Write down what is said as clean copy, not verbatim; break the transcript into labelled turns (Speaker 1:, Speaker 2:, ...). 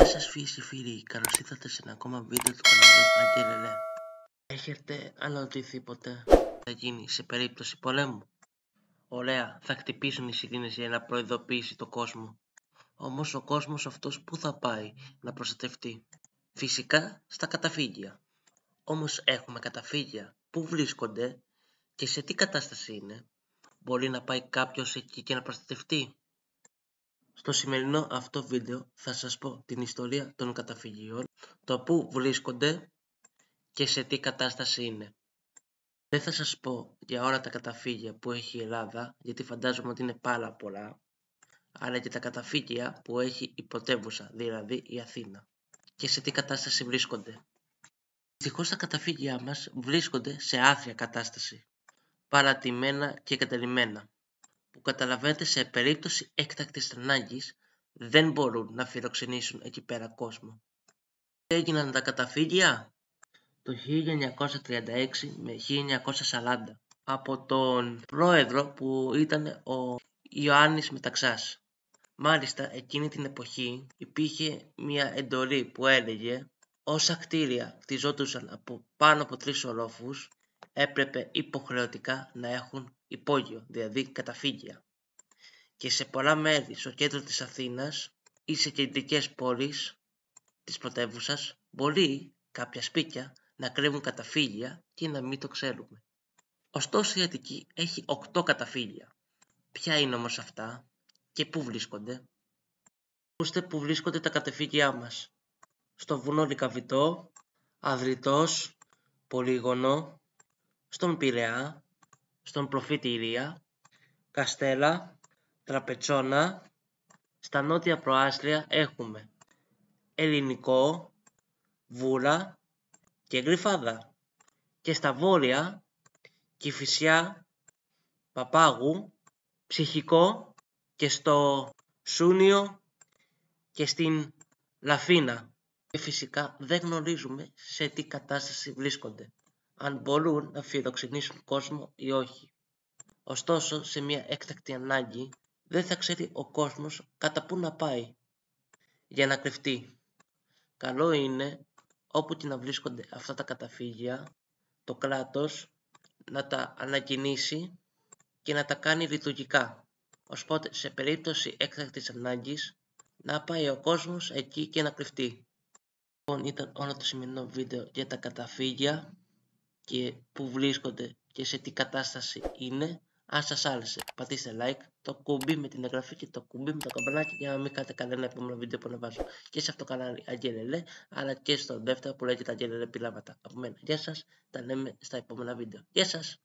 Speaker 1: σας φίλοι και φίλοι, καλώς ήρθατε σε ένα ακόμα βίντεο του καναλιού Αγγέλελε. Έχετε αναρωτηθεί ποτέ τι θα γίνει σε περίπτωση πολέμου? Ωραία, θα χτυπήσουν οι σιρήνες για να προειδοποιήσει το κόσμο. Όμως ο κόσμος αυτός πού θα πάει να προστατευτεί? Φυσικά στα καταφύγια. Όμως έχουμε καταφύγια, πού βρίσκονται και σε τι κατάσταση είναι? Μπορεί να πάει κάποιος εκεί και να προστατευτεί? Στο σημερινό αυτό βίντεο θα σας πω την ιστορία των καταφυγίων, το πού βρίσκονται και σε τι κατάσταση είναι. Δεν θα σας πω για όλα τα καταφύγια που έχει η Ελλάδα, γιατί φαντάζομαι ότι είναι πάρα πολλά, αλλά και τα καταφύγια που έχει η πρωτεύουσα, δηλαδή η Αθήνα, και σε τι κατάσταση βρίσκονται. Δυστυχώς τα καταφύγια μας βρίσκονται σε άθλια κατάσταση, παρατημένα και εγκαταλειμμένα, που καταλαβαίνετε σε περίπτωση έκτακτης ανάγκης δεν μπορούν να φιλοξενήσουν εκεί πέρα κόσμο. Τι έγιναν τα καταφύγια? Το 1936 με 1940 από τον πρόεδρο που ήταν ο Ιωάννης Μεταξάς. Μάλιστα εκείνη την εποχή υπήρχε μια εντολή που έλεγε όσα κτίρια κτιζόντουσαν από πάνω από 3 ορόφους έπρεπε υποχρεωτικά να έχουν υπόγειο, δηλαδή καταφύγια. Και σε πολλά μέρη στο κέντρο της Αθήνας ή σε κεντρικές πόλεις της πρωτεύουσας μπορεί κάποια σπίτια να κρύβουν καταφύγια και να μην το ξέρουμε. Ωστόσο η Αττική έχει 8 καταφύγια. Ποια είναι όμως αυτά και πού βρίσκονται? Ακούστε που βρίσκονται τα καταφύγια μας. Στο βουνό Λυκαβητό, Αδρυτός, Πολύγωνο, στον Πειραιά, στον Προφήτη Ηλία, Καστέλα, Τραπετσόνα. Στα νότια προάστια έχουμε Ελληνικό, Βούρα και Γρυφάδα. Και στα βόρεια Κηφισιά, Παπάγου, Ψυχικό και στο Σούνιο και στην Λαφίνα. Και φυσικά δεν γνωρίζουμε σε τι κατάσταση βρίσκονται, αν μπορούν να φιλοξενήσουν κόσμο ή όχι. Ωστόσο, σε μια έκτακτη ανάγκη δεν θα ξέρει ο κόσμος κατά πού να πάει για να κρυφτεί. Καλό είναι όπου και να βρίσκονται αυτά τα καταφύγια, το κράτος να τα ανακοινήσει και να τα κάνει λειτουργικά, ώσπου σε περίπτωση έκτακτης ανάγκης να πάει ο κόσμος εκεί και να κρυφτεί. Λοιπόν, ήταν όλο το σημερινό βίντεο για τα καταφύγια και που βρίσκονται και σε τι κατάσταση είναι. Αν σας άρεσε, πατήστε like, το κουμπί με την εγγραφή και το κουμπί με το καμπανάκι για να μην κάνετε κανένα επόμενο βίντεο που ανεβάζω και σε αυτό το κανάλι Αγγέλελε, αλλά και στο δεύτερο που λέγεται Αγγέλελε Πειράματα. Από μένα, γεια σας, τα λέμε στα επόμενα βίντεο. Γεια σας!